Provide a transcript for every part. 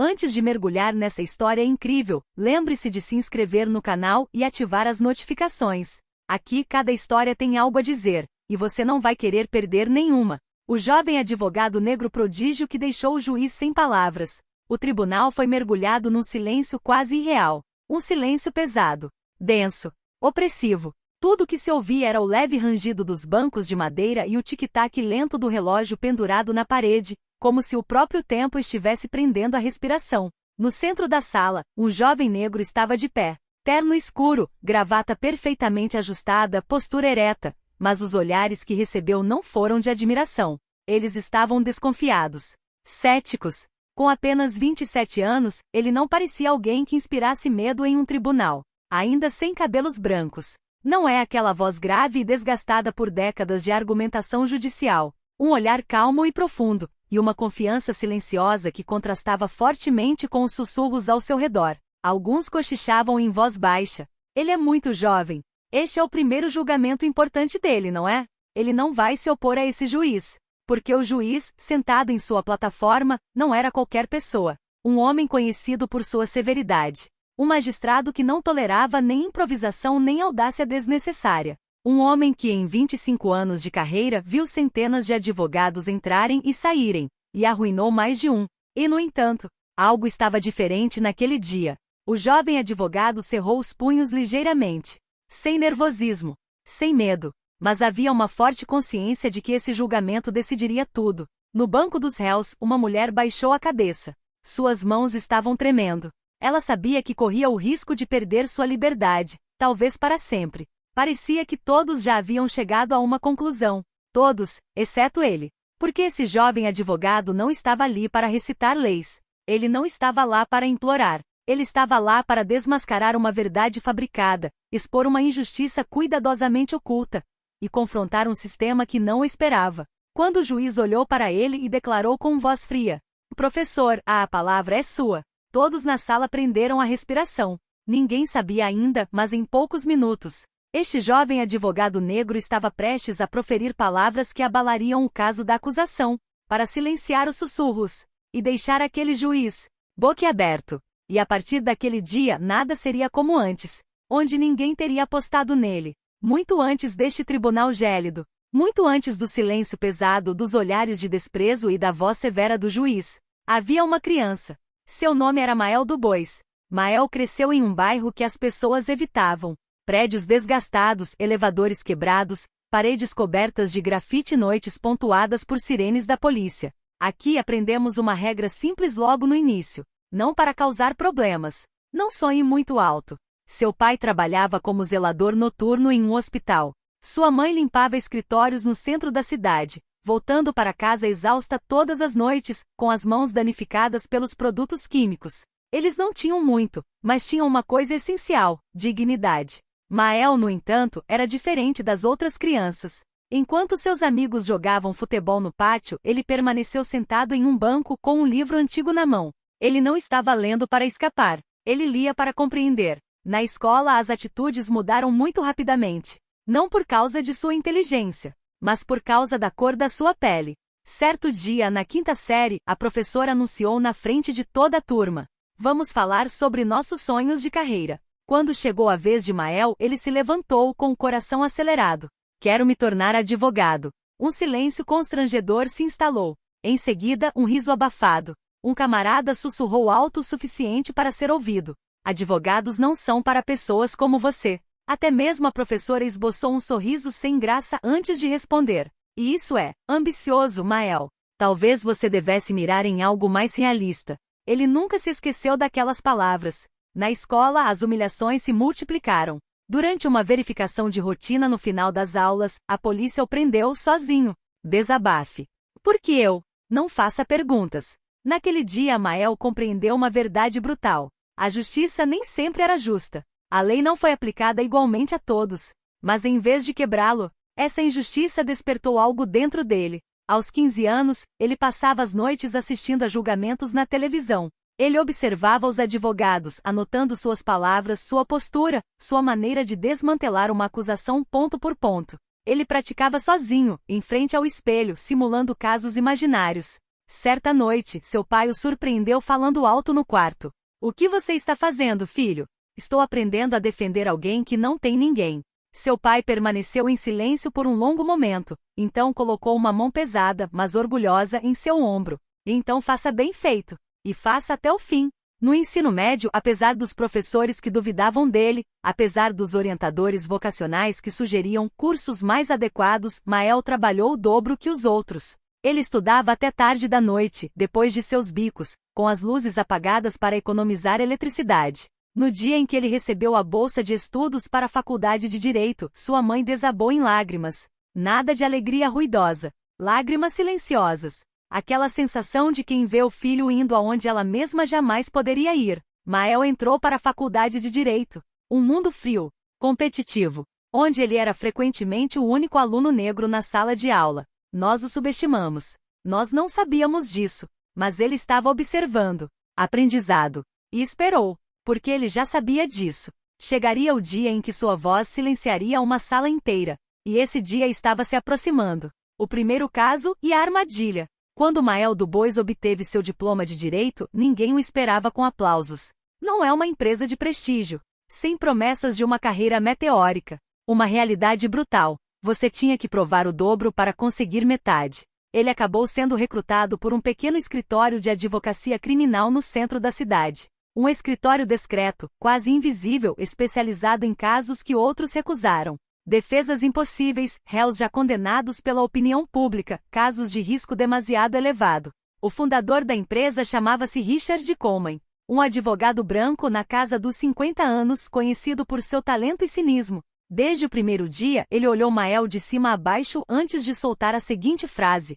Antes de mergulhar nessa história incrível, lembre-se de se inscrever no canal e ativar as notificações. Aqui cada história tem algo a dizer, e você não vai querer perder nenhuma. O jovem advogado negro prodígio que deixou o juiz sem palavras. O tribunal foi mergulhado num silêncio quase irreal. Um silêncio pesado, denso, opressivo. Tudo que se ouvia era o leve rangido dos bancos de madeira e o tic-tac lento do relógio pendurado na parede, como se o próprio tempo estivesse prendendo a respiração. No centro da sala, um jovem negro estava de pé. Terno escuro, gravata perfeitamente ajustada, postura ereta, mas os olhares que recebeu não foram de admiração. Eles estavam desconfiados, céticos. Com apenas 27 anos, ele não parecia alguém que inspirasse medo em um tribunal. Ainda sem cabelos brancos. Não é aquela voz grave e desgastada por décadas de argumentação judicial. Um olhar calmo e profundo, e uma confiança silenciosa que contrastava fortemente com os sussurros ao seu redor. Alguns cochichavam em voz baixa. Ele é muito jovem. Este é o primeiro julgamento importante dele, não é? Ele não vai se opor a esse juiz. Porque o juiz, sentado em sua plataforma, não era qualquer pessoa. Um homem conhecido por sua severidade. Um magistrado que não tolerava nem improvisação nem audácia desnecessária. Um homem que em 25 anos de carreira viu centenas de advogados entrarem e saírem, e arruinou mais de um. E no entanto, algo estava diferente naquele dia. O jovem advogado cerrou os punhos ligeiramente. Sem nervosismo. Sem medo. Mas havia uma forte consciência de que esse julgamento decidiria tudo. No banco dos réus, uma mulher baixou a cabeça. Suas mãos estavam tremendo. Ela sabia que corria o risco de perder sua liberdade, talvez para sempre. Parecia que todos já haviam chegado a uma conclusão. Todos, exceto ele. Porque esse jovem advogado não estava ali para recitar leis. Ele não estava lá para implorar. Ele estava lá para desmascarar uma verdade fabricada, expor uma injustiça cuidadosamente oculta, e confrontar um sistema que não o esperava. Quando o juiz olhou para ele e declarou com voz fria: "Professor, a palavra é sua." Todos na sala prenderam a respiração. Ninguém sabia ainda, mas em poucos minutos, este jovem advogado negro estava prestes a proferir palavras que abalariam o caso da acusação, para silenciar os sussurros, e deixar aquele juiz boquiaberto. E a partir daquele dia nada seria como antes, onde ninguém teria apostado nele. Muito antes deste tribunal gélido, muito antes do silêncio pesado dos olhares de desprezo e da voz severa do juiz, havia uma criança. Seu nome era Mael do Bois. Mael cresceu em um bairro que as pessoas evitavam. Prédios desgastados, elevadores quebrados, paredes cobertas de grafite e noites pontuadas por sirenes da polícia. Aqui aprendemos uma regra simples logo no início. Não para causar problemas. Não sonhe muito alto. Seu pai trabalhava como zelador noturno em um hospital. Sua mãe limpava escritórios no centro da cidade, voltando para casa exausta todas as noites, com as mãos danificadas pelos produtos químicos. Eles não tinham muito, mas tinham uma coisa essencial: dignidade. Mael, no entanto, era diferente das outras crianças. Enquanto seus amigos jogavam futebol no pátio, ele permaneceu sentado em um banco com um livro antigo na mão. Ele não estava lendo para escapar. Ele lia para compreender. Na escola as atitudes mudaram muito rapidamente. Não por causa de sua inteligência, mas por causa da cor da sua pele. Certo dia, na quinta série, a professora anunciou na frente de toda a turma: "Vamos falar sobre nossos sonhos de carreira." Quando chegou a vez de Mael, ele se levantou com o coração acelerado. "Quero me tornar advogado." Um silêncio constrangedor se instalou. Em seguida, um riso abafado. Um camarada sussurrou alto o suficiente para ser ouvido: "Advogados não são para pessoas como você." Até mesmo a professora esboçou um sorriso sem graça antes de responder: "E isso é ambicioso, Mael. Talvez você devesse mirar em algo mais realista." Ele nunca se esqueceu daquelas palavras. Na escola as humilhações se multiplicaram. Durante uma verificação de rotina no final das aulas, a polícia o prendeu sozinho. Desabafe. "Por que eu?" Não faça perguntas. Naquele dia Mael compreendeu uma verdade brutal. A justiça nem sempre era justa. A lei não foi aplicada igualmente a todos. Mas em vez de quebrá-lo, essa injustiça despertou algo dentro dele. Aos 15 anos, ele passava as noites assistindo a julgamentos na televisão. Ele observava os advogados, anotando suas palavras, sua postura, sua maneira de desmantelar uma acusação ponto por ponto. Ele praticava sozinho, em frente ao espelho, simulando casos imaginários. Certa noite, seu pai o surpreendeu falando alto no quarto. O que você está fazendo, filho? Estou aprendendo a defender alguém que não tem ninguém. Seu pai permaneceu em silêncio por um longo momento, então colocou uma mão pesada, mas orgulhosa, em seu ombro. Então faça bem feito. E faça até o fim. No ensino médio, apesar dos professores que duvidavam dele, apesar dos orientadores vocacionais que sugeriam cursos mais adequados, Mael trabalhou o dobro que os outros. Ele estudava até tarde da noite, depois de seus bicos, com as luzes apagadas para economizar eletricidade. No dia em que ele recebeu a bolsa de estudos para a faculdade de Direito, sua mãe desabou em lágrimas. Nada de alegria ruidosa. Lágrimas silenciosas. Aquela sensação de quem vê o filho indo aonde ela mesma jamais poderia ir. Mael entrou para a faculdade de Direito. Um mundo frio, competitivo, onde ele era frequentemente o único aluno negro na sala de aula. Nós o subestimamos. Nós não sabíamos disso, mas ele estava observando. Aprendizado. E esperou, porque ele já sabia disso. Chegaria o dia em que sua voz silenciaria uma sala inteira. E esse dia estava se aproximando. O primeiro caso e a armadilha. Quando Mael do Bois obteve seu diploma de direito, ninguém o esperava com aplausos. Não é uma empresa de prestígio, sem promessas de uma carreira meteórica. Uma realidade brutal. Você tinha que provar o dobro para conseguir metade. Ele acabou sendo recrutado por um pequeno escritório de advocacia criminal no centro da cidade. Um escritório discreto, quase invisível, especializado em casos que outros recusaram. Defesas impossíveis, réus já condenados pela opinião pública, casos de risco demasiado elevado. O fundador da empresa chamava-se Richard Coleman, um advogado branco na casa dos 50 anos, conhecido por seu talento e cinismo. Desde o primeiro dia, ele olhou Mael de cima a baixo antes de soltar a seguinte frase: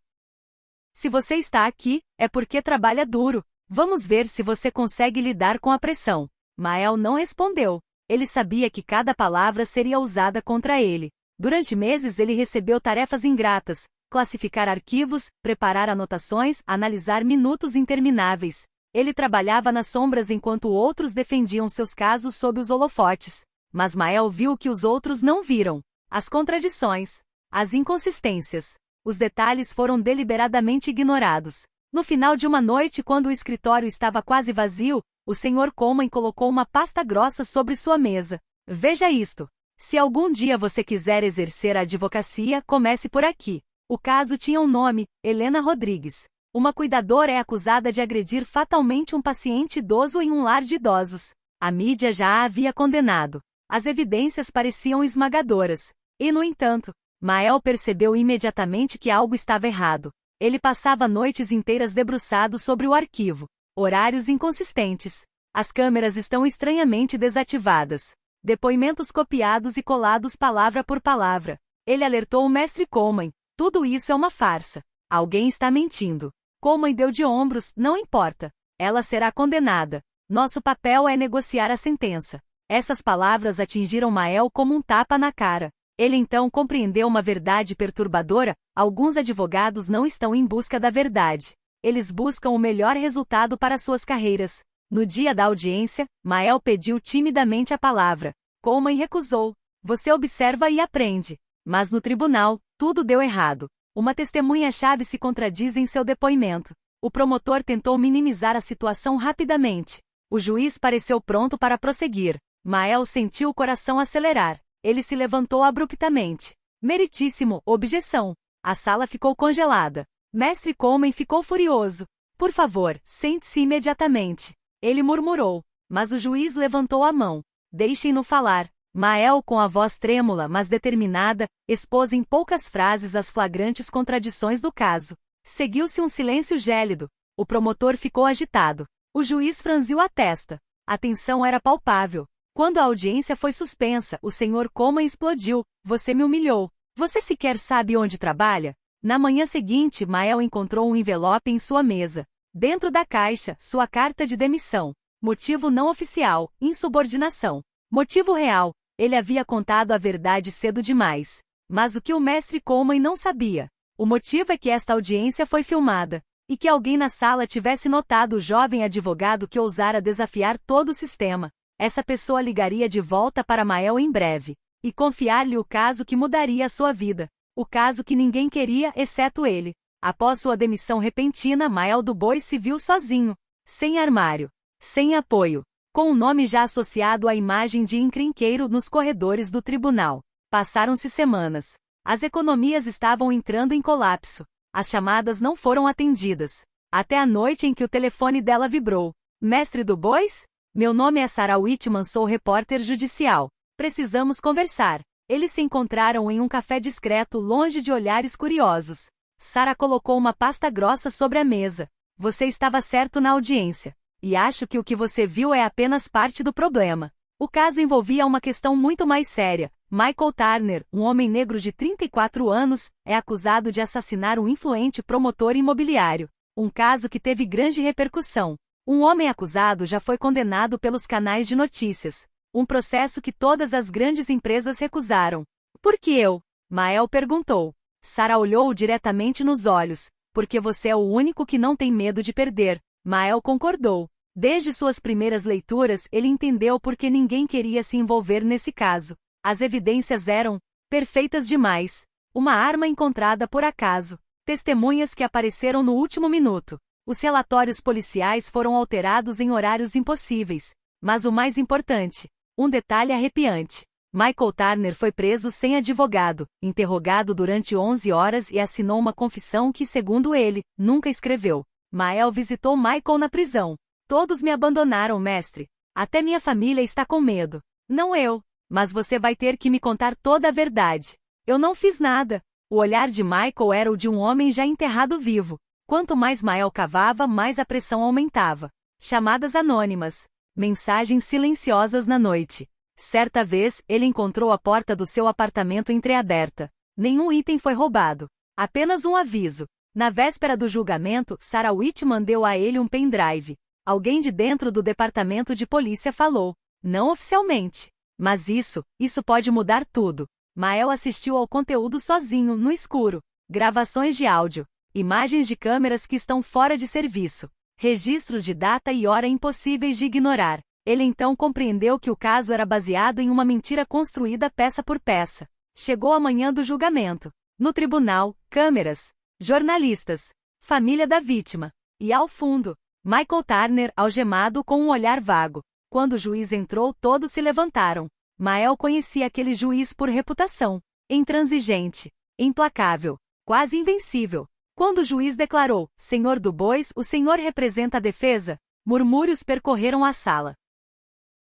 "Se você está aqui, é porque trabalha duro. Vamos ver se você consegue lidar com a pressão." Mael não respondeu. Ele sabia que cada palavra seria usada contra ele. Durante meses ele recebeu tarefas ingratas: classificar arquivos, preparar anotações, analisar minutos intermináveis. Ele trabalhava nas sombras enquanto outros defendiam seus casos sob os holofotes. Mas Mael viu o que os outros não viram: as contradições, as inconsistências. Os detalhes foram deliberadamente ignorados. No final de uma noite, quando o escritório estava quase vazio, o Sr. Coleman colocou uma pasta grossa sobre sua mesa. "Veja isto. Se algum dia você quiser exercer a advocacia, comece por aqui." O caso tinha um nome: Helena Rodrigues. Uma cuidadora é acusada de agredir fatalmente um paciente idoso em um lar de idosos. A mídia já a havia condenado. As evidências pareciam esmagadoras. E, no entanto, Mael percebeu imediatamente que algo estava errado. Ele passava noites inteiras debruçado sobre o arquivo. Horários inconsistentes. As câmeras estão estranhamente desativadas. Depoimentos copiados e colados palavra por palavra. Ele alertou o mestre Coleman: "Tudo isso é uma farsa. Alguém está mentindo." Coleman deu de ombros: "Não importa. Ela será condenada. Nosso papel é negociar a sentença." Essas palavras atingiram Mael como um tapa na cara. Ele então compreendeu uma verdade perturbadora: alguns advogados não estão em busca da verdade. Eles buscam o melhor resultado para suas carreiras. No dia da audiência, Mael pediu timidamente a palavra. Coleman recusou. Você observa e aprende. Mas no tribunal, tudo deu errado. Uma testemunha-chave se contradiz em seu depoimento. O promotor tentou minimizar a situação rapidamente. O juiz pareceu pronto para prosseguir. Mael sentiu o coração acelerar. Ele se levantou abruptamente. "Meritíssimo, objeção." A sala ficou congelada. Mestre Coleman ficou furioso. "Por favor, sente-se imediatamente." Ele murmurou. Mas o juiz levantou a mão. "Deixem-no falar." Mael, com a voz trêmula, mas determinada, expôs em poucas frases as flagrantes contradições do caso. Seguiu-se um silêncio gélido. O promotor ficou agitado. O juiz franziu a testa. A tensão era palpável. Quando a audiência foi suspensa, o Sr. Coleman explodiu: "Você me humilhou. Você sequer sabe onde trabalha?" Na manhã seguinte, Mael encontrou um envelope em sua mesa. Dentro da caixa, sua carta de demissão. Motivo não oficial: insubordinação. Motivo real: ele havia contado a verdade cedo demais. Mas o que o mestre Coleman não sabia? O motivo é que esta audiência foi filmada. E que alguém na sala tivesse notado o jovem advogado que ousara desafiar todo o sistema. Essa pessoa ligaria de volta para Mael em breve. E confiar-lhe o caso que mudaria a sua vida. O caso que ninguém queria, exceto ele. Após sua demissão repentina, Mael Dubois se viu sozinho, sem armário, sem apoio, com o nome já associado à imagem de encrenqueiro nos corredores do tribunal. Passaram-se semanas. As economias estavam entrando em colapso. As chamadas não foram atendidas. Até a noite em que o telefone dela vibrou. Mestre Dubois? Meu nome é Sarah Whitman, sou repórter judicial. Precisamos conversar. Eles se encontraram em um café discreto, longe de olhares curiosos. Sarah colocou uma pasta grossa sobre a mesa. Você estava certo na audiência. E acho que o que você viu é apenas parte do problema. O caso envolvia uma questão muito mais séria. Michael Turner, um homem negro de 34 anos, é acusado de assassinar um influente promotor imobiliário. Um caso que teve grande repercussão. Um homem acusado já foi condenado pelos canais de notícias. Um processo que todas as grandes empresas recusaram. Por que eu? Mael perguntou. Sarah olhou diretamente nos olhos. Porque você é o único que não tem medo de perder. Mael concordou. Desde suas primeiras leituras, ele entendeu por que ninguém queria se envolver nesse caso. As evidências eram perfeitas demais. Uma arma encontrada por acaso. Testemunhas que apareceram no último minuto. Os relatórios policiais foram alterados em horários impossíveis. Mas o mais importante, um detalhe arrepiante. Michael Turner foi preso sem advogado, interrogado durante 11 horas e assinou uma confissão que, segundo ele, nunca escreveu. Mael visitou Michael na prisão. Todos me abandonaram, mestre. Até minha família está com medo. Não eu. Mas você vai ter que me contar toda a verdade. Eu não fiz nada. O olhar de Michael era o de um homem já enterrado vivo. Quanto mais Mael cavava, mais a pressão aumentava. Chamadas anônimas. Mensagens silenciosas na noite. Certa vez, ele encontrou a porta do seu apartamento entreaberta. Nenhum item foi roubado. Apenas um aviso. Na véspera do julgamento, Sarah Whitman deu a ele um pendrive. Alguém de dentro do departamento de polícia falou. Não oficialmente. Mas isso pode mudar tudo. Mael assistiu ao conteúdo sozinho, no escuro. Gravações de áudio. Imagens de câmeras que estão fora de serviço. Registros de data e hora impossíveis de ignorar. Ele então compreendeu que o caso era baseado em uma mentira construída peça por peça. Chegou a manhã do julgamento. No tribunal, câmeras, jornalistas, família da vítima. E ao fundo, Michael Turner algemado com um olhar vago. Quando o juiz entrou, todos se levantaram. Mael conhecia aquele juiz por reputação. Intransigente, implacável, quase invencível. Quando o juiz declarou, Senhor Dubois, o senhor representa a defesa? Murmúrios percorreram a sala.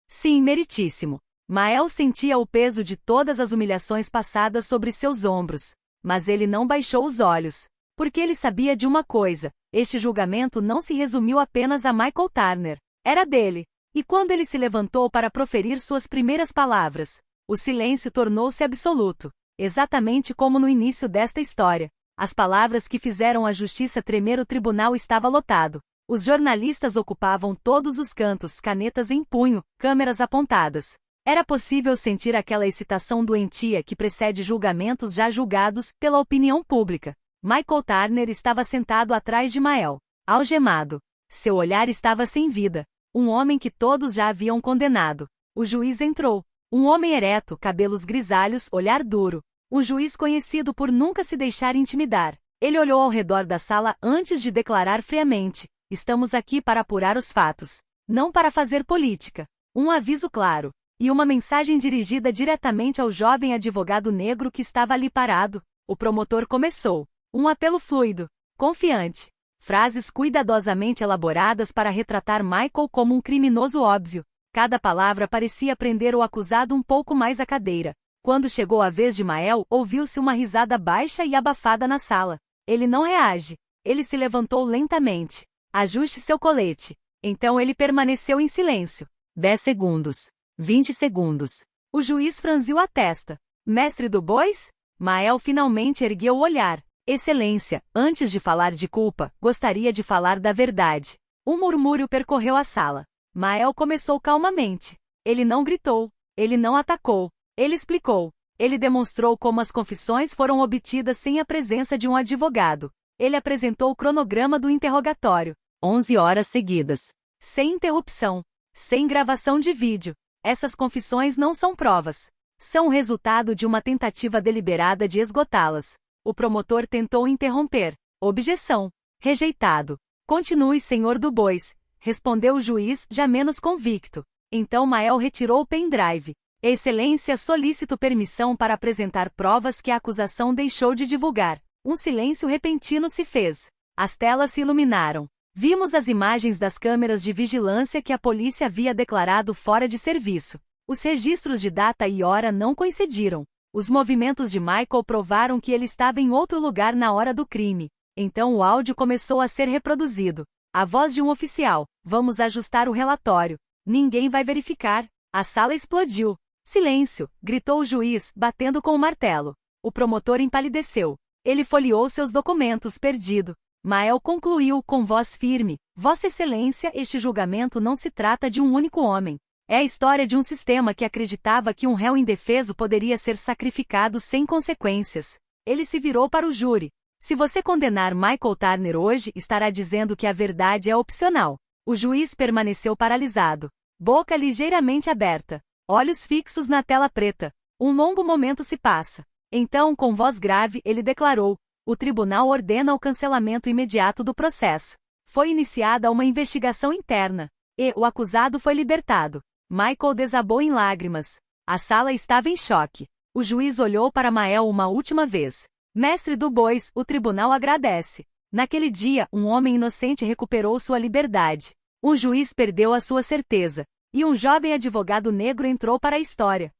Sim, meritíssimo. Mael sentia o peso de todas as humilhações passadas sobre seus ombros. Mas ele não baixou os olhos. Porque ele sabia de uma coisa, este julgamento não se resumiu apenas a Michael Turner. Era dele. E quando ele se levantou para proferir suas primeiras palavras, o silêncio tornou-se absoluto. Exatamente como no início desta história. As palavras que fizeram a justiça tremer, o tribunal estava lotado. Os jornalistas ocupavam todos os cantos, canetas em punho, câmeras apontadas. Era possível sentir aquela excitação doentia que precede julgamentos já julgados pela opinião pública. Michael Turner estava sentado atrás de Mael, algemado. Seu olhar estava sem vida. Um homem que todos já haviam condenado. O juiz entrou. Um homem ereto, cabelos grisalhos, olhar duro. Um juiz conhecido por nunca se deixar intimidar. Ele olhou ao redor da sala antes de declarar friamente. Estamos aqui para apurar os fatos. Não para fazer política. Um aviso claro. E uma mensagem dirigida diretamente ao jovem advogado negro que estava ali parado. O promotor começou. Um apelo fluido. Confiante. Frases cuidadosamente elaboradas para retratar Michael como um criminoso óbvio. Cada palavra parecia prender o acusado um pouco mais à cadeira. Quando chegou a vez de Mael, ouviu-se uma risada baixa e abafada na sala. Ele não reage. Ele se levantou lentamente. Ajuste seu colete. Então ele permaneceu em silêncio. 10 segundos. 20 segundos. O juiz franziu a testa. Mestre Dubois? Mael finalmente ergueu o olhar. Excelência, antes de falar de culpa, gostaria de falar da verdade. Um murmúrio percorreu a sala. Mael começou calmamente. Ele não gritou. Ele não atacou. Ele explicou. Ele demonstrou como as confissões foram obtidas sem a presença de um advogado. Ele apresentou o cronograma do interrogatório. 11 horas seguidas. Sem interrupção. Sem gravação de vídeo. Essas confissões não são provas. São o resultado de uma tentativa deliberada de esgotá-las. O promotor tentou interromper. Objeção. Rejeitado. Continue, senhor Dubois, respondeu o juiz, já menos convicto. Então Mael retirou o pendrive. Excelência, solicito permissão para apresentar provas que a acusação deixou de divulgar. Um silêncio repentino se fez. As telas se iluminaram. Vimos as imagens das câmeras de vigilância que a polícia havia declarado fora de serviço. Os registros de data e hora não coincidiram. Os movimentos de Michael provaram que ele estava em outro lugar na hora do crime. Então o áudio começou a ser reproduzido. A voz de um oficial. Vamos ajustar o relatório. Ninguém vai verificar. A sala explodiu. Silêncio, gritou o juiz, batendo com o martelo. O promotor empalideceu. Ele folheou seus documentos, perdido. Mael concluiu com voz firme. Vossa Excelência, este julgamento não se trata de um único homem. É a história de um sistema que acreditava que um réu indefeso poderia ser sacrificado sem consequências. Ele se virou para o júri. Se você condenar Michael Turner hoje, estará dizendo que a verdade é opcional. O juiz permaneceu paralisado. Boca ligeiramente aberta. Olhos fixos na tela preta. Um longo momento se passa. Então, com voz grave, ele declarou: o tribunal ordena o cancelamento imediato do processo. Foi iniciada uma investigação interna. E o acusado foi libertado. Michael desabou em lágrimas. A sala estava em choque. O juiz olhou para Mael uma última vez. Mestre Dubois, o tribunal agradece. Naquele dia, um homem inocente recuperou sua liberdade. Um juiz perdeu a sua certeza. E um jovem advogado negro entrou para a história.